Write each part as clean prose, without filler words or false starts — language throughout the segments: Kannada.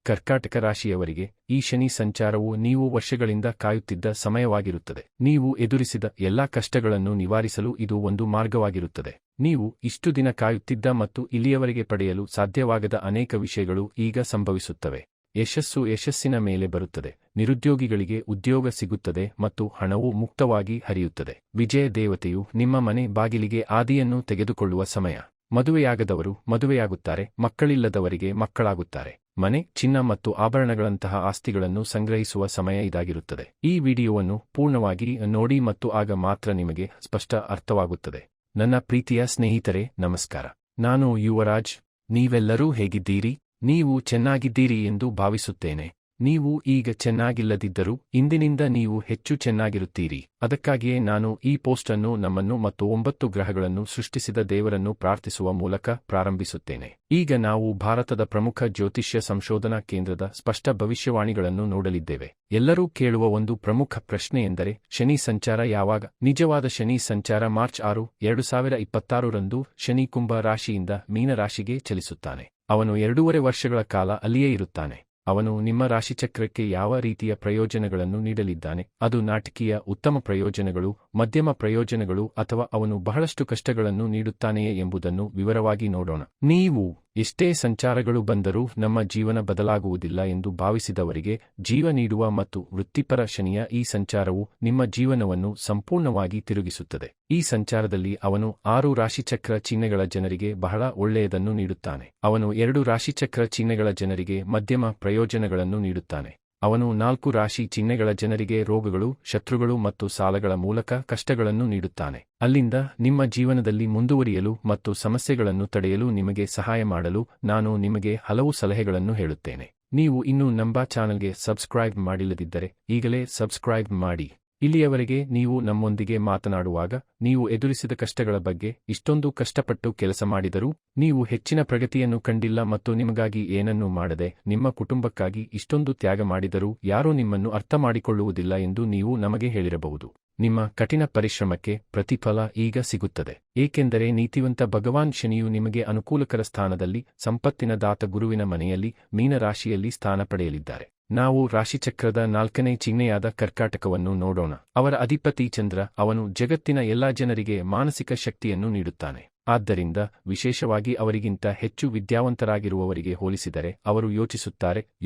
ಕರ್ಕಾಟಕ ರಾಶಿಯವರಿಗೆ ಈ ಶನಿ ಸಂಚಾರವು ನೀವು ವರ್ಷಗಳಿಂದ ಕಾಯುತ್ತಿದ್ದ ಸಮಯವಾಗಿರುತ್ತದೆ. ನೀವು ಎದುರಿಸಿದ ಎಲ್ಲಾ ಕಷ್ಟಗಳನ್ನು ನಿವಾರಿಸಲು ಇದು ಒಂದು ಮಾರ್ಗವಾಗಿರುತ್ತದೆ. ನೀವು ಇಷ್ಟು ದಿನ ಕಾಯುತ್ತಿದ್ದ ಮತ್ತು ಇಲ್ಲಿಯವರೆಗೆ ಪಡೆಯಲು ಸಾಧ್ಯವಾಗದ ಅನೇಕ ವಿಷಯಗಳು ಈಗ ಸಂಭವಿಸುತ್ತವೆ. ಯಶಸ್ಸಿನ ಮೇಲೆ ಬರುತ್ತದೆ. ನಿರುದ್ಯೋಗಿಗಳಿಗೆ ಉದ್ಯೋಗ ಸಿಗುತ್ತದೆ ಮತ್ತು ಹಣವು ಮುಕ್ತವಾಗಿ ಹರಿಯುತ್ತದೆ. ವಿಜಯ ದೇವತೆಯು ನಿಮ್ಮ ಮನೆ ಬಾಗಿಲಿಗೆ ಆದಿಯನ್ನು ತೆಗೆದುಕೊಳ್ಳುವ ಸಮಯ. ಮದುವೆಯಾಗದವರು ಮದುವೆಯಾಗುತ್ತಾರೆ, ಮಕ್ಕಳಿಲ್ಲದವರಿಗೆ ಮಕ್ಕಳಾಗುತ್ತಾರೆ. ಮನೆ, ಚಿನ್ನ ಮತ್ತು ಆಭರಣಗಳಂತಹ ಆಸ್ತಿಗಳನ್ನು ಸಂಗ್ರಹಿಸುವ ಸಮಯ ಇದಾಗಿರುತ್ತದೆ. ಈ ವಿಡಿಯೋವನ್ನು ಪೂರ್ಣವಾಗಿ ನೋಡಿ ಮತ್ತು ಆಗ ಮಾತ್ರ ನಿಮಗೆ ಸ್ಪಷ್ಟ ಅರ್ಥವಾಗುತ್ತದೆ. ನನ್ನ ಪ್ರೀತಿಯ ಸ್ನೇಹಿತರೆ, ನಮಸ್ಕಾರ. ನಾನು ಯುವರಾಜ್. ನೀವೆಲ್ಲರೂ ಹೇಗಿದ್ದೀರಿ? ನೀವು ಚೆನ್ನಾಗಿದ್ದೀರಿ ಎಂದು ಭಾವಿಸುತ್ತೇನೆ. ನೀವು ಈಗ ಚೆನ್ನಾಗಿಲ್ಲದಿದ್ದರೂ ಇಂದಿನಿಂದ ನೀವು ಹೆಚ್ಚು ಚೆನ್ನಾಗಿರುತ್ತೀರಿ. ಅದಕ್ಕಾಗಿಯೇ ನಾನು ಈ ಪೋಸ್ಟ್ ಅನ್ನು ನಮ್ಮನ್ನು ಮತ್ತು 9 ಗ್ರಹಗಳನ್ನು ಸೃಷ್ಟಿಸಿದ ದೇವರನ್ನು ಪ್ರಾರ್ಥಿಸುವ ಮೂಲಕ ಪ್ರಾರಂಭಿಸುತ್ತೇನೆ. ಈಗ ನಾವು ಭಾರತದ ಪ್ರಮುಖ ಜ್ಯೋತಿಷ್ಯ ಸಂಶೋಧನಾ ಕೇಂದ್ರದ ಸ್ಪಷ್ಟ ಭವಿಷ್ಯವಾಣಿಗಳನ್ನು ನೋಡಲಿದ್ದೇವೆ. ಎಲ್ಲರೂ ಕೇಳುವ ಒಂದು ಪ್ರಮುಖ ಪ್ರಶ್ನೆಯೆಂದರೆ, ಶನಿ ಸಂಚಾರ ಯಾವಾಗ? ನಿಜವಾದ ಶನಿ ಸಂಚಾರ ಮಾರ್ಚ್ 6, 2026 ರಂದು ಶನಿ ಕುಂಭ ರಾಶಿಯಿಂದ ಮೀನ ರಾಶಿಗೆ ಚಲಿಸುತ್ತಾನೆ. ಅವನು 2.5 ವರ್ಷಗಳ ಕಾಲ ಅಲ್ಲಿಯೇ ಇರುತ್ತಾನೆ. ಅವನು ನಿಮ್ಮ ರಾಶಿಚಕ್ರಕ್ಕೆ ಯಾವ ರೀತಿಯ ಪ್ರಯೋಜನಗಳನ್ನು ನೀಡಲಿದ್ದಾನೆ? ಅದು ನಾಟಕೀಯ, ಉತ್ತಮ ಪ್ರಯೋಜನಗಳು, ಮಧ್ಯಮ ಪ್ರಯೋಜನಗಳು ಅಥವಾ ಅವನು ಬಹಳಷ್ಟು ಕಷ್ಟಗಳನ್ನು ನೀಡುತ್ತಾನೆಯೇ ಎಂಬುದನ್ನು ವಿವರವಾಗಿ ನೋಡೋಣ. ನೀವು ಎಷ್ಟೇ ಸಂಚಾರಗಳು ಬಂದರೂ ನಮ್ಮ ಜೀವನ ಬದಲಾಗುವುದಿಲ್ಲ ಎಂದು ಭಾವಿಸಿದವರಿಗೆ ಜೀವ ನೀಡುವ ಮತ್ತು ವೃತ್ತಿಪರ ಶನಿಯ ಈ ಸಂಚಾರವು ನಿಮ್ಮ ಜೀವನವನ್ನು ಸಂಪೂರ್ಣವಾಗಿ ತಿರುಗಿಸುತ್ತದೆ. ಈ ಸಂಚಾರದಲ್ಲಿ ಅವನು 6 ರಾಶಿಚಕ್ರ ಚಿಹ್ನೆಗಳ ಜನರಿಗೆ ಬಹಳ ಒಳ್ಳೆಯದನ್ನು ನೀಡುತ್ತಾನೆ. ಅವನು 2 ರಾಶಿಚಕ್ರ ಚಿಹ್ನೆಗಳ ಜನರಿಗೆ ಮಧ್ಯಮ ಪ್ರಯೋಜನಗಳನ್ನು ನೀಡುತ್ತಾನೆ. ಅವನು 4 ರಾಶಿ ಚಿಹ್ನೆಗಳ ಜನರಿಗೆ ರೋಗಗಳು, ಶತ್ರುಗಳು ಮತ್ತು ಸಾಲಗಳ ಮೂಲಕ ಕಷ್ಟಗಳನ್ನು ನೀಡುತ್ತಾನೆ. ಅಲ್ಲಿಂದ ನಿಮ್ಮ ಜೀವನದಲ್ಲಿ ಮುಂದುವರಿಯಲು ಮತ್ತು ಸಮಸ್ಯೆಗಳನ್ನು ತಡೆಯಲು ನಿಮಗೆ ಸಹಾಯ ಮಾಡಲು ನಾನು ನಿಮಗೆ ಹಲವು ಸಲಹೆಗಳನ್ನು ಹೇಳುತ್ತೇನೆ. ನೀವು ಇನ್ನೂ ನಮ್ಮ ಚಾನಲ್ಗೆ ಸಬ್ಸ್ಕ್ರೈಬ್ ಮಾಡಿಲ್ಲದಿದ್ದರೆ ಈಗಲೇ ಸಬ್ಸ್ಕ್ರೈಬ್ ಮಾಡಿ. ಇಲ್ಲಿಯವರೆಗೆ ನೀವು ನಮ್ಮೊಂದಿಗೆ ಮಾತನಾಡುವಾಗ ನೀವು ಎದುರಿಸಿದ ಕಷ್ಟಗಳ ಬಗ್ಗೆ, ಇಷ್ಟೊಂದು ಕಷ್ಟಪಟ್ಟು ಕೆಲಸ ಮಾಡಿದರೂ ನೀವು ಹೆಚ್ಚಿನ ಪ್ರಗತಿಯನ್ನು ಕಂಡಿಲ್ಲ ಮತ್ತು ನಿಮಗಾಗಿ ಏನನ್ನೂ ಮಾಡದೆ ನಿಮ್ಮ ಕುಟುಂಬಕ್ಕಾಗಿ ಇಷ್ಟೊಂದು ತ್ಯಾಗ ಮಾಡಿದರೂ ಯಾರೂ ನಿಮ್ಮನ್ನು ಅರ್ಥಮಾಡಿಕೊಳ್ಳುವುದಿಲ್ಲ ಎಂದು ನೀವು ನಮಗೆ ಹೇಳಿರಬಹುದು. ನಿಮ್ಮ ಕಠಿಣ ಪರಿಶ್ರಮಕ್ಕೆ ಪ್ರತಿಫಲ ಈಗ ಸಿಗುತ್ತದೆ. ಏಕೆಂದರೆ ನೀತಿವಂತ ಭಗವಾನ್ ಶನಿಯು ನಿಮಗೆ ಅನುಕೂಲಕರ ಸ್ಥಾನದಲ್ಲಿ, ಸಂಪತ್ತಿನ ದಾತ ಗುರುವಿನ ಮನೆಯಲ್ಲಿ, ಮೀನ ರಾಶಿಯಲ್ಲಿ ಸ್ಥಾನ ಪಡೆಯಲಿದ್ದಾರೆ. ನಾವು ರಾಶಿಚಕ್ರದ 4ನೇ ಚಿಹ್ನೆಯಾದ ಕರ್ಕಾಟಕವನ್ನು ನೋಡೋಣ. ಅವರ ಅಧಿಪತಿ ಚಂದ್ರ. ಅವನು ಜಗತ್ತಿನ ಎಲ್ಲಾ ಜನರಿಗೆ ಮಾನಸಿಕ ಶಕ್ತಿಯನ್ನು ನೀಡುತ್ತಾನೆ. ಆದ್ದರಿಂದ ವಿಶೇಷವಾಗಿ ಅವರಿಗಿಂತ ಹೆಚ್ಚು ವಿದ್ಯಾವಂತರಾಗಿರುವವರಿಗೆ ಹೋಲಿಸಿದರೆ ಅವರು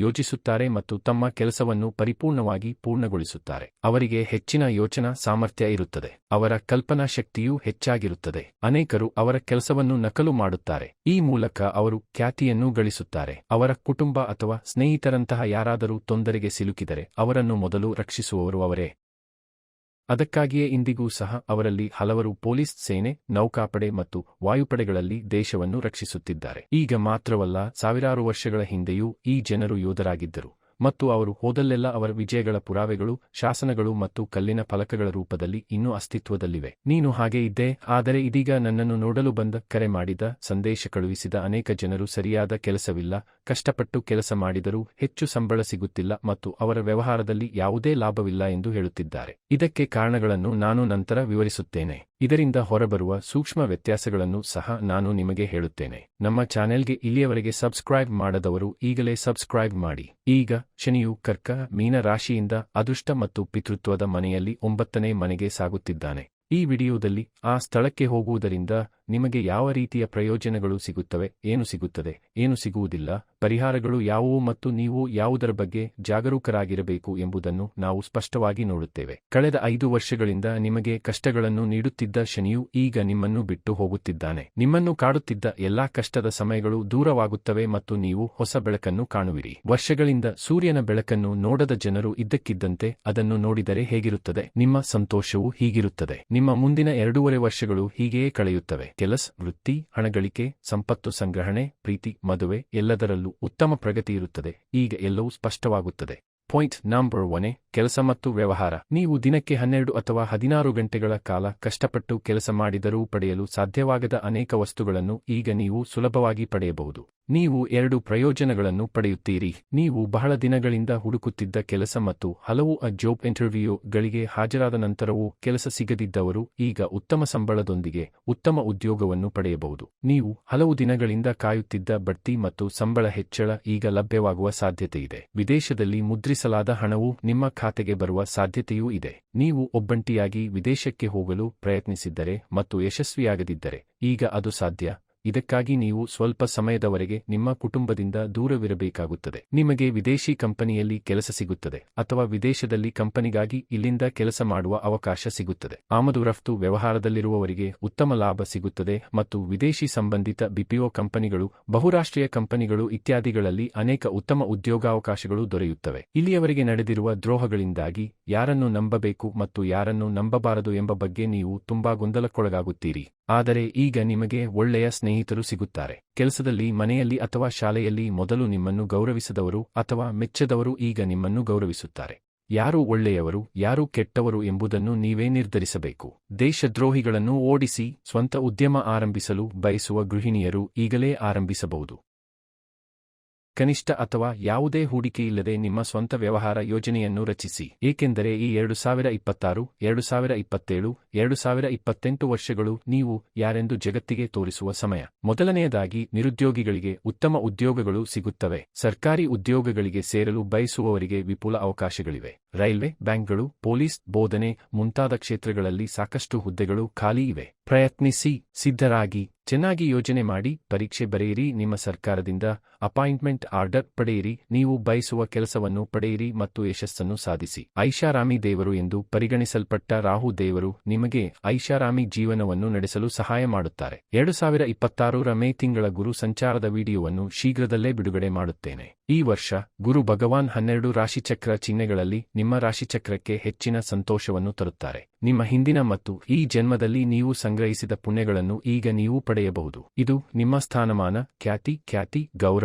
ಯೋಚಿಸುತ್ತಾರೆ ಮತ್ತು ತಮ್ಮ ಕೆಲಸವನ್ನು ಪರಿಪೂರ್ಣವಾಗಿ ಪೂರ್ಣಗೊಳಿಸುತ್ತಾರೆ. ಅವರಿಗೆ ಹೆಚ್ಚಿನ ಯೋಚನಾ ಸಾಮರ್ಥ್ಯ ಇರುತ್ತದೆ. ಅವರ ಕಲ್ಪನಾ ಶಕ್ತಿಯೂ ಹೆಚ್ಚಾಗಿರುತ್ತದೆ. ಅನೇಕರು ಅವರ ಕೆಲಸವನ್ನು ನಕಲು ಮಾಡುತ್ತಾರೆ. ಈ ಮೂಲಕ ಅವರು ಖ್ಯಾತಿಯನ್ನು ಗಳಿಸುತ್ತಾರೆ. ಅವರ ಕುಟುಂಬ ಅಥವಾ ಸ್ನೇಹಿತರಂತಹ ಯಾರಾದರೂ ತೊಂದರೆಗೆ ಸಿಲುಕಿದರೆ ಅವರನ್ನು ಮೊದಲು ರಕ್ಷಿಸುವವರು ಅವರೇ. ಅದಕ್ಕಾಗಿಯೇ ಇಂದಿಗೂ ಸಹ ಅವರಲ್ಲಿ ಹಲವರು ಪೊಲೀಸ್ ಸೇನೆ, ನೌಕಾಪಡೆ ಮತ್ತು ವಾಯುಪಡೆಗಳಲ್ಲಿ ದೇಶವನ್ನು ರಕ್ಷಿಸುತ್ತಿದ್ದಾರೆ. ಈಗ ಮಾತ್ರವಲ್ಲ, ಸಾವಿರಾರು ವರ್ಷಗಳ ಹಿಂದೆಯೂ ಈ ಜನರು ಯೋಧರಾಗಿದ್ದರು ಮತ್ತು ಅವರು ಹೋದಲ್ಲೆಲ್ಲ ಅವರ ವಿಜಯಗಳ ಪುರಾವೆಗಳು, ಶಾಸನಗಳು ಮತ್ತು ಕಲ್ಲಿನ ಫಲಕಗಳ ರೂಪದಲ್ಲಿ ಇನ್ನೂ ಅಸ್ತಿತ್ವದಲ್ಲಿವೆ. ನೀನು ಹಾಗೆ ಇದ್ದೆ, ಆದರೆ ಇದೀಗ ನನ್ನನ್ನು ನೋಡಲು ಬಂದ, ಕರೆ ಮಾಡಿದ, ಸಂದೇಶ ಕಳುಹಿಸಿದ ಅನೇಕ ಜನರು ಸರಿಯಾದ ಕೆಲಸವಿಲ್ಲ, ಕಷ್ಟಪಟ್ಟು ಕೆಲಸ ಮಾಡಿದರೂ ಹೆಚ್ಚು ಸಂಬಳ ಸಿಗುತ್ತಿಲ್ಲ ಮತ್ತು ಅವರ ವ್ಯವಹಾರದಲ್ಲಿ ಯಾವುದೇ ಲಾಭವಿಲ್ಲ ಎಂದು ಹೇಳುತ್ತಿದ್ದಾರೆ. ಇದಕ್ಕೆ ಕಾರಣಗಳನ್ನು ನಾನು ನಂತರ ವಿವರಿಸುತ್ತೇನೆ. ಇದರಿಂದ ಹೊರಬರುವ ಸೂಕ್ಷ್ಮ ವ್ಯತ್ಯಾಸಗಳನ್ನು ಸಹ ನಾನು ನಿಮಗೆ ಹೇಳುತ್ತೇನೆ. ನಮ್ಮ ಚಾನೆಲ್ಗೆ ಇಲ್ಲಿಯವರೆಗೆ ಸಬ್ಸ್ಕ್ರೈಬ್ ಮಾಡದವರು ಈಗಲೇ ಸಬ್ಸ್ಕ್ರೈಬ್ ಮಾಡಿ. ಈಗ ಶನಿಯು ಕರ್ಕ, ಮೀನ ರಾಶಿಯಿಂದ ಅದೃಷ್ಟ ಮತ್ತು ಪಿತೃತ್ವದ ಮನೆಯಲ್ಲಿ 9ನೇ ಮನೆಗೆ ಸಾಗುತ್ತಿದ್ದಾನೆ. ಈ ವಿಡಿಯೋದಲ್ಲಿ ಆ ಸ್ಥಳಕ್ಕೆ ಹೋಗುವುದರಿಂದ ನಿಮಗೆ ಯಾವ ರೀತಿಯ ಪ್ರಯೋಜನಗಳು ಸಿಗುತ್ತವೆ, ಏನು ಸಿಗುತ್ತದೆ, ಏನು ಸಿಗುವುದಿಲ್ಲ, ಪರಿಹಾರಗಳು ಯಾವುವು ಮತ್ತು ನೀವು ಯಾವುದರ ಬಗ್ಗೆ ಜಾಗರೂಕರಾಗಿರಬೇಕು ಎಂಬುದನ್ನು ನಾವು ಸ್ಪಷ್ಟವಾಗಿ ನೋಡುತ್ತೇವೆ. ಕಳೆದ 5 ವರ್ಷಗಳಿಂದ ನಿಮಗೆ ಕಷ್ಟಗಳನ್ನು ನೀಡುತ್ತಿದ್ದ ಶನಿಯು ಈಗ ನಿಮ್ಮನ್ನು ಬಿಟ್ಟು ಹೋಗುತ್ತಿದ್ದಾನೆ. ನಿಮ್ಮನ್ನು ಕಾಡುತ್ತಿದ್ದ ಎಲ್ಲಾ ಕಷ್ಟದ ಸಮಯಗಳು ದೂರವಾಗುತ್ತವೆ ಮತ್ತು ನೀವು ಹೊಸ ಬೆಳಕನ್ನು ಕಾಣುವಿರಿ. ವರ್ಷಗಳಿಂದ ಸೂರ್ಯನ ಬೆಳಕನ್ನು ನೋಡದ ಜನರು ಇದ್ದಕ್ಕಿದ್ದಂತೆ ಅದನ್ನು ನೋಡಿದರೆ ಹೇಗಿರುತ್ತದೆ? ನಿಮ್ಮ ಸಂತೋಷವು ಹೀಗಿರುತ್ತದೆ. ನಿಮ್ಮ ಮುಂದಿನ 2.5 ವರ್ಷಗಳು ಹೀಗೆಯೇ ಕಳೆಯುತ್ತವೆ. ಕೆಲಸ, ವೃತ್ತಿ, ಹಣಗಳಿಕೆ, ಸಂಪತ್ತು ಸಂಗ್ರಹಣೆ, ಪ್ರೀತಿ, ಮದುವೆ ಎಲ್ಲದರಲ್ಲೂ ಉತ್ತಮ ಪ್ರಗತಿ ಇರುತ್ತದೆ. ಈಗ ಎಲ್ಲವೂ ಸ್ಪಷ್ಟವಾಗುತ್ತದೆ. ಪಾಯಿಂಟ್ ನಂಬರ್ 1: ಕೆಲಸ ಮತ್ತು ವ್ಯವಹಾರ. ನೀವು ದಿನಕ್ಕೆ 12 ಅಥವಾ 16 ಗಂಟೆಗಳ ಕಾಲ ಕಷ್ಟಪಟ್ಟು ಕೆಲಸ ಮಾಡಿದರೂ ಪಡೆಯಲು ಸಾಧ್ಯವಾಗದ ಅನೇಕ ವಸ್ತುಗಳನ್ನು ಈಗ ನೀವು ಸುಲಭವಾಗಿ ಪಡೆಯಬಹುದು. ನೀವು 2 ಪ್ರಯೋಜನಗಳನ್ನು ಪಡೆಯುತ್ತೀರಿ. ನೀವು ಬಹಳ ದಿನಗಳಿಂದ ಹುಡುಕುತ್ತಿದ್ದ ಕೆಲಸ ಮತ್ತು ಹಲವು ಜಾಬ್ ಇಂಟರ್ವ್ಯೂಗಳಿಗೆ ಹಾಜರಾದ ನಂತರವೂ ಕೆಲಸ ಸಿಗದಿದ್ದವರು ಈಗ ಉತ್ತಮ ಸಂಬಳದೊಂದಿಗೆ ಉತ್ತಮ ಉದ್ಯೋಗವನ್ನು ಪಡೆಯಬಹುದು. ನೀವು ಹಲವು ದಿನಗಳಿಂದ ಕಾಯುತ್ತಿದ್ದ ಬಡ್ತಿ ಮತ್ತು ಸಂಬಳ ಹೆಚ್ಚಳ ಈಗ ಲಭ್ಯವಾಗುವ ಸಾಧ್ಯತೆಯಿದೆ. ವಿದೇಶದಲ್ಲಿ ಮುದ್ರಿಸಲಾದ ಹಣವು ನಿಮ್ಮ ಖಾತೆಗೆ ಬರುವ ಸಾಧ್ಯತೆಯೂ ಇದೆ. ನೀವು ಒಬ್ಬಂಟಿಯಾಗಿ ವಿದೇಶಕ್ಕೆ ಹೋಗಲು ಪ್ರಯತ್ನಿಸಿದ್ದರೆ ಮತ್ತು ಯಶಸ್ವಿಯಾಗದಿದ್ದರೆ ಈಗ ಅದು ಸಾಧ್ಯ. ಇದಕ್ಕಾಗಿ ನೀವು ಸ್ವಲ್ಪ ಸಮಯದವರೆಗೆ ನಿಮ್ಮ ಕುಟುಂಬದಿಂದ ದೂರವಿರಬೇಕಾಗುತ್ತದೆ. ನಿಮಗೆ ವಿದೇಶಿ ಕಂಪನಿಯಲ್ಲಿ ಕೆಲಸ ಸಿಗುತ್ತದೆ ಅಥವಾ ವಿದೇಶದಲ್ಲಿ ಕಂಪನಿಗಾಗಿ ಇಲ್ಲಿಂದ ಕೆಲಸ ಮಾಡುವ ಅವಕಾಶ ಸಿಗುತ್ತದೆ. ಆಮದು ರಫ್ತು ವ್ಯವಹಾರದಲ್ಲಿರುವವರಿಗೆ ಉತ್ತಮ ಲಾಭ ಸಿಗುತ್ತದೆ ಮತ್ತು ವಿದೇಶಿ ಸಂಬಂಧಿತ ಬಿಪಿಒ ಕಂಪನಿಗಳು, ಬಹುರಾಷ್ಟ್ರೀಯ ಕಂಪನಿಗಳು ಇತ್ಯಾದಿಗಳಲ್ಲಿ ಅನೇಕ ಉತ್ತಮ ಉದ್ಯೋಗಾವಕಾಶಗಳು ದೊರೆಯುತ್ತವೆ. ಇಲ್ಲಿಯವರೆಗೆ ನಡೆದಿರುವ ದ್ರೋಹಗಳಿಂದಾಗಿ ಯಾರನ್ನು ನಂಬಬೇಕು ಮತ್ತು ಯಾರನ್ನು ನಂಬಬಾರದು ಎಂಬ ಬಗ್ಗೆ ನೀವು ತುಂಬಾ ಗೊಂದಲಕ್ಕೊಳಗಾಗುತ್ತೀರಿ. ಆದರೆ ಈಗ ನಿಮಗೆ ಒಳ್ಳೆಯ ಸ್ನೇಹಿತರು ಸಿಗುತ್ತಾರೆ. ಕೆಲಸದಲ್ಲಿ, ಮನೆಯಲ್ಲಿ ಅಥವಾ ಶಾಲೆಯಲ್ಲಿ ಮೊದಲು ನಿಮ್ಮನ್ನು ಗೌರವಿಸದವರು ಅಥವಾ ಮೆಚ್ಚದವರು ಈಗ ನಿಮ್ಮನ್ನು ಗೌರವಿಸುತ್ತಾರೆ. ಯಾರು ಒಳ್ಳೆಯವರು, ಯಾರು ಕೆಟ್ಟವರು ಎಂಬುದನ್ನು ನೀವೇ ನಿರ್ಧರಿಸಬೇಕು. ದೇಶದ್ರೋಹಿಗಳನ್ನು ಓಡಿಸಿ ಸ್ವಂತ ಉದ್ಯಮ ಆರಂಭಿಸಲು ಬಯಸುವ ಗೃಹಿಣಿಯರು ಈಗಲೇ ಆರಂಭಿಸಬಹುದು. ಕನಿಷ್ಠ ಅಥವಾ ಯಾವುದೇ ಹೂಡಿಕೆಯಿಲ್ಲದೆ ನಿಮ್ಮ ಸ್ವಂತ ವ್ಯವಹಾರ ಯೋಜನೆಯನ್ನು ರಚಿಸಿ. ಏಕೆಂದರೆ ಈ 2026, 2027, 2028 ವರ್ಷಗಳು ನೀವು ಯಾರೆಂದು ಜಗತ್ತಿಗೆ ತೋರಿಸುವ ಸಮಯ. ಮೊದಲನೆಯದಾಗಿ, ನಿರುದ್ಯೋಗಿಗಳಿಗೆ ಉತ್ತಮ ಉದ್ಯೋಗಗಳು ಸಿಗುತ್ತವೆ. ಸರ್ಕಾರಿ ಉದ್ಯೋಗಗಳಿಗೆ ಸೇರಲು ಬಯಸುವವರಿಗೆ ವಿಪುಲ ಅವಕಾಶಗಳಿವೆ. ರೈಲ್ವೆ, ಬ್ಯಾಂಕ್ಗಳು, ಪೊಲೀಸ್, ಬೋಧನೆ ಮುಂತಾದ ಕ್ಷೇತ್ರಗಳಲ್ಲಿ ಸಾಕಷ್ಟು ಹುದ್ದೆಗಳು ಖಾಲಿ ಇವೆ. ಪ್ರಯತ್ನಿಸಿ, ಸಿದ್ಧರಾಗಿ, ಚೆನ್ನಾಗಿ ಯೋಜನೆ ಮಾಡಿ, ಪರೀಕ್ಷೆ ಬರೆಯಿರಿ, ನಿಮ್ಮ ಸರ್ಕಾರದಿಂದ ಅಪಾಯಿಂಟ್ಮೆಂಟ್ ಆರ್ಡರ್ ಪಡೆಯಿರಿ, ನೀವು ಬಯಸುವ ಕೆಲಸವನ್ನು ಪಡೆಯಿರಿ ಮತ್ತು ಯಶಸ್ಸನ್ನು ಸಾಧಿಸಿ. ಐಷಾರಾಮಿ ದೇವರು ಎಂದು ಪರಿಗಣಿಸಲ್ಪಟ್ಟ ರಾಹು ದೇವರು ನಿಮಗೆ ಐಷಾರಾಮಿ ಜೀವನವನ್ನು ನಡೆಸಲು ಸಹಾಯ ಮಾಡುತ್ತಾರೆ. 2026 ಮೇ ತಿಂಗಳ ಗುರು ಸಂಚಾರದ ವಿಡಿಯೋವನ್ನು ಶೀಘ್ರದಲ್ಲೇ ಬಿಡುಗಡೆ ಮಾಡುತ್ತೇನೆ. ಈ ವರ್ಷ ಗುರು ಭಗವಾನ್ 12 ರಾಶಿಚಕ್ರ ಚಿಹ್ನೆಗಳಲ್ಲಿ ನಿಮ್ಮ ರಾಶಿಚಕ್ರಕ್ಕೆ ಹೆಚ್ಚಿನ ಸಂತೋಷವನ್ನು ತರುತ್ತಾರೆ. ನಿಮ್ಮ ಹಿಂದಿನ ಮತ್ತು ಈ ಜನ್ಮದಲ್ಲಿ ನೀವು ಸಂಗ್ರಹಿಸಿದ ಪುಣ್ಯಗಳನ್ನು ಈಗ ನೀವು ಪಡೆಯಬಹುದು. ಇದು ನಿಮ್ಮ ಸ್ಥಾನಮಾನ, ಖ್ಯಾತಿ,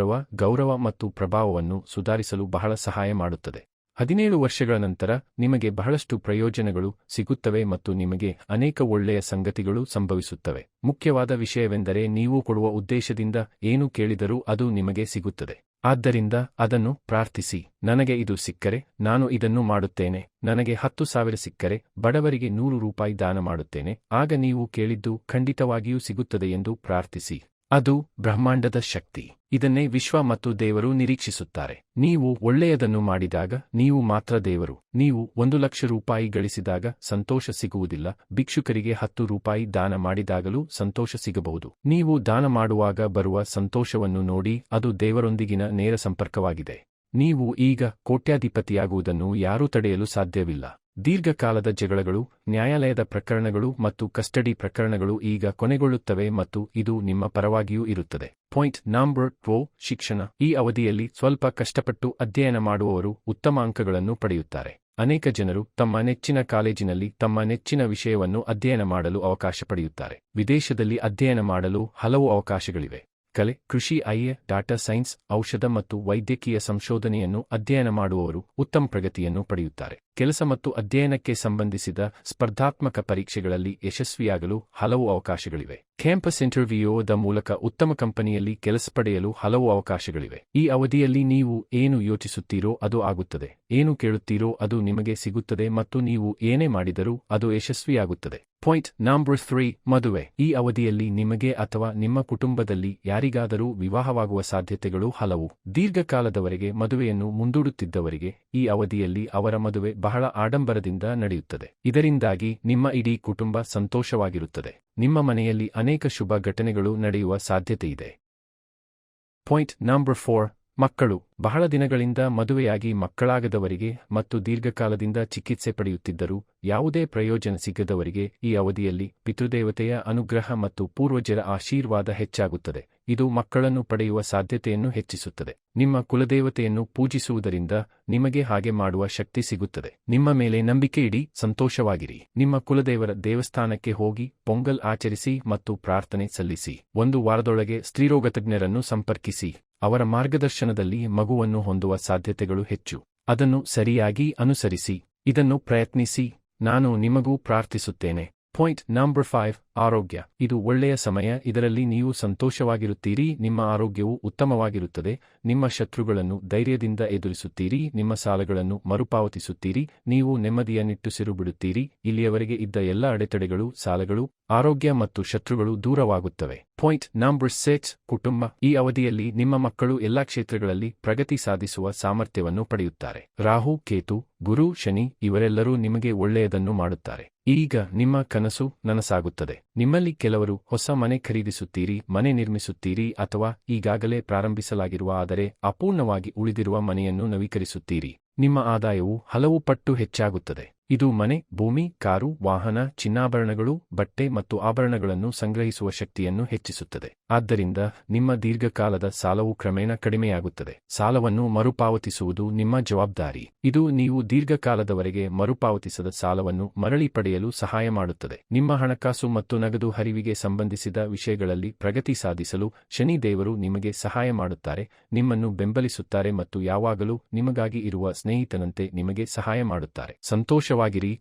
ಗೌರವ ಮತ್ತು ಪ್ರಭಾವವನ್ನು ಸುಧಾರಿಸಲು ಬಹಳ ಸಹಾಯ ಮಾಡುತ್ತದೆ. 17 ವರ್ಷಗಳ ನಂತರ ನಿಮಗೆ ಬಹಳಷ್ಟು ಪ್ರಯೋಜನಗಳು ಸಿಗುತ್ತವೆ ಮತ್ತು ನಿಮಗೆ ಅನೇಕ ಒಳ್ಳೆಯ ಸಂಗತಿಗಳು ಸಂಭವಿಸುತ್ತವೆ. ಮುಖ್ಯವಾದ ವಿಷಯವೆಂದರೆ ನೀವು ಕೊಡುವ ಉದ್ದೇಶದಿಂದ ಏನು ಕೇಳಿದರೂ ಅದು ನಿಮಗೆ ಸಿಗುತ್ತದೆ. ಆದ್ದರಿಂದ ಅದನ್ನು ಪ್ರಾರ್ಥಿಸಿ. ನನಗೆ ಇದು ಸಿಕ್ಕರೆ ನಾನು ಇದನ್ನು ಮಾಡುತ್ತೇನೆ. ನನಗೆ 10,000 ಸಿಕ್ಕರೆ ಬಡವರಿಗೆ 100 ರೂಪಾಯಿ ದಾನ ಮಾಡುತ್ತೇನೆ. ಆಗ ನೀವು ಕೇಳಿದ್ದು ಖಂಡಿತವಾಗಿಯೂ ಸಿಗುತ್ತದೆ ಎಂದು ಪ್ರಾರ್ಥಿಸಿ. ಅದು ಬ್ರಹ್ಮಾಂಡದ ಶಕ್ತಿ. ಇದನ್ನೇ ವಿಶ್ವ ಮತ್ತು ದೇವರು ನಿರೀಕ್ಷಿಸುತ್ತಾರೆ. ನೀವು ಒಳ್ಳೆಯದನ್ನು ಮಾಡಿದಾಗ ನೀವು ಮಾತ್ರ ದೇವರು. ನೀವು 1,00,000 ರೂಪಾಯಿ ಗಳಿಸಿದಾಗ ಸಂತೋಷ ಸಿಗುವುದಿಲ್ಲ. ಭಿಕ್ಷುಕರಿಗೆ 10 ರೂಪಾಯಿ ದಾನ ಮಾಡಿದಾಗಲೂ ಸಂತೋಷ ಸಿಗಬಹುದು. ನೀವು ದಾನ ಮಾಡುವಾಗ ಬರುವ ಸಂತೋಷವನ್ನು ನೋಡಿ, ಅದು ದೇವರೊಂದಿಗಿನ ನೇರ ಸಂಪರ್ಕವಾಗಿದೆ. ನೀವು ಈಗ ಕೋಟ್ಯಾಧಿಪತಿಯಾಗುವುದನ್ನು ಯಾರೂ ತಡೆಯಲು ಸಾಧ್ಯವಿಲ್ಲ. ದೀರ್ಘಕಾಲದ ಜಗಳಗಳು, ನ್ಯಾಯಾಲಯದ ಪ್ರಕರಣಗಳು ಮತ್ತು ಕಸ್ಟಡಿ ಪ್ರಕರಣಗಳು ಈಗ ಕೊನೆಗೊಳ್ಳುತ್ತವೆ ಮತ್ತು ಇದು ನಿಮ್ಮ ಪರವಾಗಿಯೂ ಇರುತ್ತದೆ. ಪಾಯಿಂಟ್ ನಂಬರ್ 2, ಶಿಕ್ಷಣ. ಈ ಅವಧಿಯಲ್ಲಿ ಸ್ವಲ್ಪ ಕಷ್ಟಪಟ್ಟು ಅಧ್ಯಯನ ಮಾಡುವವರು ಉತ್ತಮ ಅಂಕಗಳನ್ನು ಪಡೆಯುತ್ತಾರೆ. ಅನೇಕ ಜನರು ತಮ್ಮ ನೆಚ್ಚಿನ ಕಾಲೇಜಿನಲ್ಲಿ ತಮ್ಮ ನೆಚ್ಚಿನ ವಿಷಯವನ್ನು ಅಧ್ಯಯನ ಮಾಡಲು ಅವಕಾಶ ಪಡೆಯುತ್ತಾರೆ. ವಿದೇಶದಲ್ಲಿ ಅಧ್ಯಯನ ಮಾಡಲು ಹಲವು ಅವಕಾಶಗಳಿವೆ. ಕಲೆ, ಕೃಷಿ, ಡಾಟಾ ಸೈನ್ಸ್, ಔಷಧ ಮತ್ತು ವೈದ್ಯಕೀಯ ಸಂಶೋಧನೆಯನ್ನು ಅಧ್ಯಯನ ಮಾಡುವವರು ಉತ್ತಮ ಪ್ರಗತಿಯನ್ನು ಪಡೆಯುತ್ತಾರೆ. ಕೆಲಸ ಮತ್ತು ಅಧ್ಯಯನಕ್ಕೆ ಸಂಬಂಧಿಸಿದ ಸ್ಪರ್ಧಾತ್ಮಕ ಪರೀಕ್ಷೆಗಳಲ್ಲಿ ಯಶಸ್ವಿಯಾಗಲು ಹಲವು ಅವಕಾಶಗಳಿವೆ. ಕ್ಯಾಂಪಸ್ ಇಂಟರ್ವ್ಯೂದ ಮೂಲಕ ಉತ್ತಮ ಕಂಪನಿಯಲ್ಲಿ ಕೆಲಸ ಪಡೆಯಲು ಹಲವು ಅವಕಾಶಗಳಿವೆ. ಈ ಅವಧಿಯಲ್ಲಿ ನೀವು ಏನು ಯೋಚಿಸುತ್ತೀರೋ ಅದು ಆಗುತ್ತದೆ, ಏನು ಕೇಳುತ್ತೀರೋ ಅದು ನಿಮಗೆ ಸಿಗುತ್ತದೆ ಮತ್ತು ನೀವು ಏನೇ ಮಾಡಿದರೂ ಅದು ಯಶಸ್ವಿಯಾಗುತ್ತದೆ. ಪಾಯಿಂಟ್ ನಂಬರ್ 3, ಮದುವೆ. ಈ ಅವಧಿಯಲ್ಲಿ ನಿಮಗೆ ಅಥವಾ ನಿಮ್ಮ ಕುಟುಂಬದಲ್ಲಿ ಯಾರಿಗಾದರೂ ವಿವಾಹವಾಗುವ ಸಾಧ್ಯತೆಗಳು ಹಲವು. ದೀರ್ಘಕಾಲದವರೆಗೆ ಮದುವೆಯನ್ನು ಮುಂದೂಡುತ್ತಿದ್ದವರಿಗೆ ಈ ಅವಧಿಯಲ್ಲಿ ಅವರ ಮದುವೆ ಬಹಳ ಆಡಂಬರದಿಂದ ನಡೆಯುತ್ತದೆ. ಇದರಿಂದಾಗಿ ನಿಮ್ಮ ಇಡೀ ಕುಟುಂಬ ಸಂತೋಷವಾಗಿರುತ್ತದೆ. ನಿಮ್ಮ ಮನೆಯಲ್ಲಿ ಅನೇಕ ಶುಭ ಘಟನೆಗಳು ನಡೆಯುವ ಸಾಧ್ಯತೆಯಿದೆ. ಪಾಯಿಂಟ್ ನಂಬರ್ 4, ಮಕ್ಕಳು. ಬಹಳ ದಿನಗಳಿಂದ ಮದುವೆಯಾಗಿ ಮಕ್ಕಳಾಗದವರಿಗೆ ಮತ್ತು ದೀರ್ಘಕಾಲದಿಂದ ಚಿಕಿತ್ಸೆ ಪಡೆಯುತ್ತಿದ್ದರೂ ಯಾವುದೇ ಪ್ರಯೋಜನ ಸಿಗದವರಿಗೆ ಈ ಅವಧಿಯಲ್ಲಿ ಪಿತೃದೇವತೆಯ ಅನುಗ್ರಹ ಮತ್ತು ಪೂರ್ವಜರ ಆಶೀರ್ವಾದ ಹೆಚ್ಚಾಗುತ್ತದೆ. ಇದು ಮಕ್ಕಳನ್ನು ಪಡೆಯುವ ಸಾಧ್ಯತೆಯನ್ನು ಹೆಚ್ಚಿಸುತ್ತದೆ. ನಿಮ್ಮ ಕುಲದೇವತೆಯನ್ನು ಪೂಜಿಸುವುದರಿಂದ ನಿಮಗೆ ಹಾಗೆ ಮಾಡುವ ಶಕ್ತಿ ಸಿಗುತ್ತದೆ. ನಿಮ್ಮ ಮೇಲೆ ನಂಬಿಕೆ ಇಡಿ, ಸಂತೋಷವಾಗಿರಿ. ನಿಮ್ಮ ಕುಲದೇವರ ದೇವಸ್ಥಾನಕ್ಕೆ ಹೋಗಿ ಪೊಂಗಲ್ ಆಚರಿಸಿ ಮತ್ತು ಪ್ರಾರ್ಥನೆ ಸಲ್ಲಿಸಿ. 1 ವಾರದೊಳಗೆ ಸ್ತ್ರೀರೋಗ ತಜ್ಞರನ್ನು ಸಂಪರ್ಕಿಸಿ. ಅವರ ಮಾರ್ಗದರ್ಶನದಲ್ಲಿ ಮಗುವನ್ನು ಹೊಂದುವ ಸಾಧ್ಯತೆಗಳು ಹೆಚ್ಚು. ಅದನ್ನು ಸರಿಯಾಗಿ ಅನುಸರಿಸಿ. ಇದನ್ನು ಪ್ರಯತ್ನಿಸಿ. ನಾನು ನಿಮಗೂ ಪ್ರಾರ್ಥಿಸುತ್ತೇನೆ. ಪಾಯಿಂಟ್ ನಂಬರ್ 5 ಆರೋಗ್ಯ. ಇದು ಒಳ್ಳೆಯ ಸಮಯ. ಇದರಲ್ಲಿ ನೀವು ಸಂತೋಷವಾಗಿರುತ್ತೀರಿ, ನಿಮ್ಮ ಆರೋಗ್ಯವು ಉತ್ತಮವಾಗಿರುತ್ತದೆ, ನಿಮ್ಮ ಶತ್ರುಗಳನ್ನು ಧೈರ್ಯದಿಂದ ಎದುರಿಸುತ್ತೀರಿ, ನಿಮ್ಮ ಸಾಲಗಳನ್ನು ಮರುಪಾವತಿಸುತ್ತೀರಿ, ನೀವು ನೆಮ್ಮದಿಯ ನಿಟ್ಟುಸಿರು ಬಿಡುತ್ತೀರಿ. ಇಲ್ಲಿಯವರೆಗೆ ಇದ್ದ ಎಲ್ಲ ಅಡೆತಡೆಗಳು, ಸಾಲಗಳು, ಆರೋಗ್ಯ ಮತ್ತು ಶತ್ರುಗಳು ದೂರವಾಗುತ್ತವೆ. ಪಾಯಿಂಟ್ ನಂಬರ್ 6 ಕುಟುಂಬ. ಈ ಅವಧಿಯಲ್ಲಿ ನಿಮ್ಮ ಮಕ್ಕಳು ಎಲ್ಲಾ ಕ್ಷೇತ್ರಗಳಲ್ಲಿ ಪ್ರಗತಿ ಸಾಧಿಸುವ ಸಾಮರ್ಥ್ಯವನ್ನು ಪಡೆಯುತ್ತಾರೆ. ರಾಹು, ಕೇತು, ಗುರು, ಶನಿ ಇವರೆಲ್ಲರೂ ನಿಮಗೆ ಒಳ್ಳೆಯದನ್ನು ಮಾಡುತ್ತಾರೆ. ಈಗ ನಿಮ್ಮ ಕನಸು ನನಸಾಗುತ್ತದೆ. ನಿಮ್ಮಲ್ಲಿ ಕೆಲವರು ಹೊಸ ಮನೆ ಖರೀದಿಸುತ್ತೀರಿ, ಮನೆ ನಿರ್ಮಿಸುತ್ತೀರಿ ಅಥವಾ ಈಗಾಗಲೇ ಪ್ರಾರಂಭಿಸಲಾಗಿರುವ ಆದರೆ ಅಪೂರ್ಣವಾಗಿ ಉಳಿದಿರುವ ಮನೆಯನ್ನು ನವೀಕರಿಸುತ್ತೀರಿ. ನಿಮ್ಮ ಆದಾಯವು ಹಲವು ಪಟ್ಟು ಹೆಚ್ಚಾಗುತ್ತದೆ. ಇದು ಮನೆ, ಭೂಮಿ, ಕಾರು, ವಾಹನ, ಚಿನ್ನಾಭರಣಗಳು, ಬಟ್ಟೆ ಮತ್ತು ಆಭರಣಗಳನ್ನು ಸಂಗ್ರಹಿಸುವ ಶಕ್ತಿಯನ್ನು ಹೆಚ್ಚಿಸುತ್ತದೆ. ಆದ್ದರಿಂದ ನಿಮ್ಮ ದೀರ್ಘಕಾಲದ ಸಾಲವು ಕ್ರಮೇಣ ಕಡಿಮೆಯಾಗುತ್ತದೆ. ಸಾಲವನ್ನು ಮರುಪಾವತಿಸುವುದು ನಿಮ್ಮ ಜವಾಬ್ದಾರಿ. ಇದು ನೀವು ದೀರ್ಘಕಾಲದವರೆಗೆ ಮರುಪಾವತಿಸದ ಸಾಲವನ್ನು ಮರಳಿ ಪಡೆಯಲು ಸಹಾಯ ಮಾಡುತ್ತದೆ. ನಿಮ್ಮ ಹಣಕಾಸು ಮತ್ತು ನಗದು ಹರಿವಿಗೆ ಸಂಬಂಧಿಸಿದ ವಿಷಯಗಳಲ್ಲಿ ಪ್ರಗತಿ ಸಾಧಿಸಲು ಶನಿ ದೇವರು ನಿಮಗೆ ಸಹಾಯ ಮಾಡುತ್ತಾರೆ, ನಿಮ್ಮನ್ನು ಬೆಂಬಲಿಸುತ್ತಾರೆ ಮತ್ತು ಯಾವಾಗಲೂ ನಿಮಗಾಗಿ ಇರುವ ಸ್ನೇಹಿತನಂತೆ ನಿಮಗೆ ಸಹಾಯ ಮಾಡುತ್ತಾರೆ. ಸಂತೋಷವಾಗಿರಿ.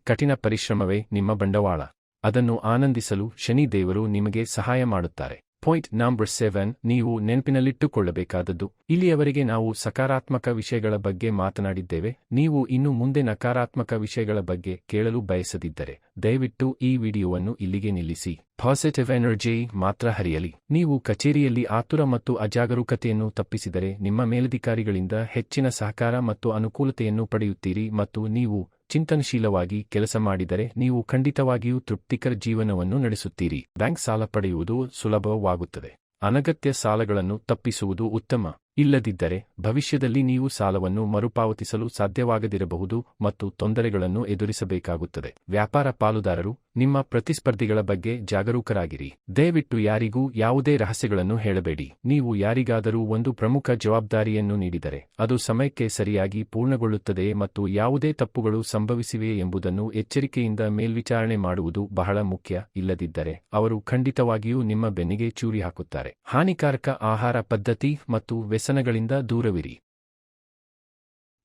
ಕಠಿಣ ಪರಿಶ್ರಮವೇ ನಿಮ್ಮ ಬಂಡವಾಳ. ಅದನ್ನು ಆನಂದಿಸಲು ಶನಿ ದೇವರು ನಿಮಗೆ ಸಹಾಯ ಮಾಡುತ್ತಾರೆ. ಪಾಯಿಂಟ್ ನಂಬರ್ 7 ನೀವು ನೆನಪಿನಲ್ಲಿಟ್ಟುಕೊಳ್ಳಬೇಕಾದದ್ದು. ಇಲ್ಲಿಯವರೆಗೆ ನಾವು ಸಕಾರಾತ್ಮಕ ವಿಷಯಗಳ ಬಗ್ಗೆ ಮಾತನಾಡಿದ್ದೇವೆ. ನೀವು ಇನ್ನು ಮುಂದೆ ನಕಾರಾತ್ಮಕ ವಿಷಯಗಳ ಬಗ್ಗೆ ಕೇಳಲು ಬಯಸದಿದ್ದರೆ ದಯವಿಟ್ಟು ಈ ವಿಡಿಯೋವನ್ನು ಇಲ್ಲಿಗೆ ನಿಲ್ಲಿಸಿ. ಪಾಸಿಟಿವ್ ಎನರ್ಜಿ ಮಾತ್ರ ಹರಿಯಲಿ. ನೀವು ಕಚೇರಿಯಲ್ಲಿ ಆತುರ ಮತ್ತು ಅಜಾಗರೂಕತೆಯನ್ನು ತಪ್ಪಿಸಿದರೆ ನಿಮ್ಮ ಮೇಲಧಿಕಾರಿಗಳಿಂದ ಹೆಚ್ಚಿನ ಸಹಕಾರ ಮತ್ತು ಅನುಕೂಲತೆಯನ್ನು ಪಡೆಯುತ್ತೀರಿ ಮತ್ತು ನೀವು ಚಿಂತನಶೀಲವಾಗಿ ಕೆಲಸ ಮಾಡಿದರೆ ನೀವು ಖಂಡಿತವಾಗಿಯೂ ತೃಪ್ತಿಕರ ಜೀವನವನ್ನು ನಡೆಸುತ್ತೀರಿ. ಬ್ಯಾಂಕ್ ಸಾಲ ಪಡೆಯುವುದು ಸುಲಭವಾಗುತ್ತದೆ. ಅನಗತ್ಯ ಸಾಲಗಳನ್ನು ತಪ್ಪಿಸುವುದು ಉತ್ತಮ. ಇಲ್ಲದಿದ್ದರೆ ಭವಿಷ್ಯದಲ್ಲಿ ನೀವು ಸಾಲವನ್ನು ಮರುಪಾವತಿಸಲು ಸಾಧ್ಯವಾಗದಿರಬಹುದು ಮತ್ತು ತೊಂದರೆಗಳನ್ನು ಎದುರಿಸಬೇಕಾಗುತ್ತದೆ. ವ್ಯಾಪಾರ ಪಾಲುದಾರರು, ನಿಮ್ಮ ಪ್ರತಿಸ್ಪರ್ಧಿಗಳ ಬಗ್ಗೆ ಜಾಗರೂಕರಾಗಿರಿ. ದಯವಿಟ್ಟು ಯಾರಿಗೂ ಯಾವುದೇ ರಹಸ್ಯಗಳನ್ನು ಹೇಳಬೇಡಿ. ನೀವು ಯಾರಿಗಾದರೂ ಒಂದು ಪ್ರಮುಖ ಜವಾಬ್ದಾರಿಯನ್ನು ನೀಡಿದರೆ ಅದು ಸಮಯಕ್ಕೆ ಸರಿಯಾಗಿ ಪೂರ್ಣಗೊಳ್ಳುತ್ತದೆಯೇ ಮತ್ತು ಯಾವುದೇ ತಪ್ಪುಗಳು ಸಂಭವಿಸಿವೆಯೇ ಎಂಬುದನ್ನು ಎಚ್ಚರಿಕೆಯಿಂದ ಮೇಲ್ವಿಚಾರಣೆ ಮಾಡುವುದು ಬಹಳ ಮುಖ್ಯ. ಇಲ್ಲದಿದ್ದರೆ ಅವರು ಖಂಡಿತವಾಗಿಯೂ ನಿಮ್ಮ ಬೆನ್ನಿಗೆ ಚೂರಿ ಹಾಕುತ್ತಾರೆ. ಹಾನಿಕಾರಕ ಆಹಾರ ಪದ್ಧತಿ ಮತ್ತು ವ್ಯಸನಗಳಿಂದ ದೂರವಿರಿ.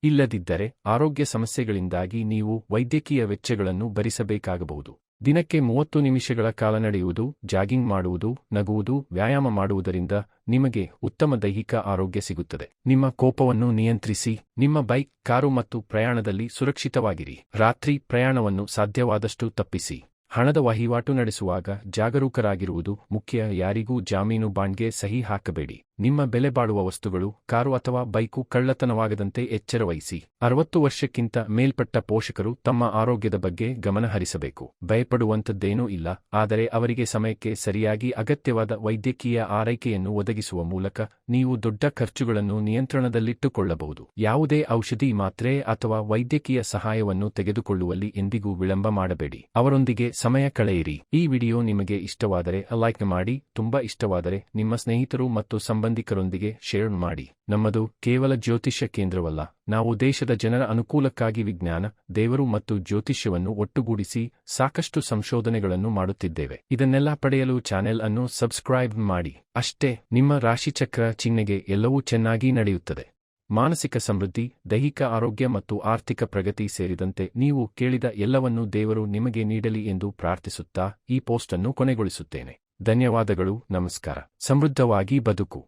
ಇಲ್ಲದಿದ್ದರೆ ಆರೋಗ್ಯ ಸಮಸ್ಯೆಗಳಿಂದಾಗಿ ನೀವು ವೈದ್ಯಕೀಯ ವೆಚ್ಚಗಳನ್ನು ಭರಿಸಬೇಕಾಗಬಹುದು. ದಿನಕ್ಕೆ 30 ನಿಮಿಷಗಳ ಕಾಲ ನಡೆಯುವುದು, ಜಾಗಿಂಗ್ ಮಾಡುವುದು, ನಗುವುದು, ವ್ಯಾಯಾಮ ಮಾಡುವುದರಿಂದ ನಿಮಗೆ ಉತ್ತಮ ದೈಹಿಕ ಆರೋಗ್ಯ ಸಿಗುತ್ತದೆ. ನಿಮ್ಮ ಕೋಪವನ್ನು ನಿಯಂತ್ರಿಸಿ. ನಿಮ್ಮ ಬೈಕ್, ಕಾರು ಮತ್ತು ಪ್ರಯಾಣದಲ್ಲಿ ಸುರಕ್ಷಿತವಾಗಿರಿ. ರಾತ್ರಿ ಪ್ರಯಾಣವನ್ನು ಸಾಧ್ಯವಾದಷ್ಟು ತಪ್ಪಿಸಿ. ಹಣದ ವಹಿವಾಟು ನಡೆಸುವಾಗ ಜಾಗರೂಕರಾಗಿರುವುದು ಮುಖ್ಯ. ಯಾರಿಗೂ ಜಾಮೀನು ಬಾಂಡ್ಗೆ ಸಹಿ ಹಾಕಬೇಡಿ. ನಿಮ್ಮ ಬೆಲೆ ಬಾಳುವ ವಸ್ತುಗಳು, ಕಾರು ಅಥವಾ ಬೈಕು ಕಳ್ಳತನವಾಗದಂತೆ ಎಚ್ಚರವಹಿಸಿ. 60 ವರ್ಷಕ್ಕಿಂತ ಮೇಲ್ಪಟ್ಟ ಪೋಷಕರು ತಮ್ಮ ಆರೋಗ್ಯದ ಬಗ್ಗೆ ಗಮನ ಹರಿಸಬೇಕು. ಭಯಪಡುವಂಥದ್ದೇನೂ ಇಲ್ಲ, ಆದರೆ ಅವರಿಗೆ ಸಮಯಕ್ಕೆ ಸರಿಯಾಗಿ ಅಗತ್ಯವಾದ ವೈದ್ಯಕೀಯ ಆರೈಕೆಯನ್ನು ಒದಗಿಸುವ ಮೂಲಕ ನೀವು ದೊಡ್ಡ ಖರ್ಚುಗಳನ್ನು ನಿಯಂತ್ರಣದಲ್ಲಿಟ್ಟುಕೊಳ್ಳಬಹುದು. ಯಾವುದೇ ಔಷಧಿ, ಮಾತ್ರೆ ಅಥವಾ ವೈದ್ಯಕೀಯ ಸಹಾಯವನ್ನು ತೆಗೆದುಕೊಳ್ಳುವಲ್ಲಿ ಎಂದಿಗೂ ವಿಳಂಬ ಮಾಡಬೇಡಿ. ಅವರೊಂದಿಗೆ ಸಮಯ ಕಳೆಯಿರಿ. ಈ ವಿಡಿಯೋ ನಿಮಗೆ ಇಷ್ಟವಾದರೆ ಲೈಕ್ ಮಾಡಿ. ತುಂಬಾ ಇಷ್ಟವಾದರೆ ನಿಮ್ಮ ಸ್ನೇಹಿತರು ಮತ್ತು ಸಂಬಂಧಿಕರೊಂದಿಗೆ ಶೇರ್ ಮಾಡಿ. ನಮ್ಮದು ಕೇವಲ ಜ್ಯೋತಿಷ್ಯ ಕೇಂದ್ರವಲ್ಲ. ನಾವು ದೇಶದ ಜನರ ಅನುಕೂಲಕ್ಕಾಗಿ ವಿಜ್ಞಾನ, ದೇವರು ಮತ್ತು ಜ್ಯೋತಿಷ್ಯವನ್ನು ಒಟ್ಟುಗೂಡಿಸಿ ಸಾಕಷ್ಟು ಸಂಶೋಧನೆಗಳನ್ನು ಮಾಡುತ್ತಿದ್ದೇವೆ. ಇದನ್ನೆಲ್ಲ ಪಡೆಯಲು ಚಾನೆಲ್ ಅನ್ನು ಸಬ್ಸ್ಕ್ರೈಬ್ ಮಾಡಿ. ಅಷ್ಟೇ, ನಿಮ್ಮ ರಾಶಿಚಕ್ರ ಚಿಹ್ನೆಗೆ ಎಲ್ಲವೂ ಚೆನ್ನಾಗಿ ನಡೆಯುತ್ತದೆ. ಮಾನಸಿಕ ಸಮೃದ್ಧಿ, ದೈಹಿಕ ಆರೋಗ್ಯ ಮತ್ತು ಆರ್ಥಿಕ ಪ್ರಗತಿ ಸೇರಿದಂತೆ ನೀವು ಕೇಳಿದ ಎಲ್ಲವನ್ನೂ ದೇವರು ನಿಮಗೆ ನೀಡಲಿ ಎಂದು ಪ್ರಾರ್ಥಿಸುತ್ತಾ ಈ ಪೋಸ್ಟ್ ಅನ್ನು ಕೊನೆಗೊಳಿಸುತ್ತೇನೆ. ಧನ್ಯವಾದಗಳು. ನಮಸ್ಕಾರ. ಸಮೃದ್ಧವಾಗಿ ಬದುಕು.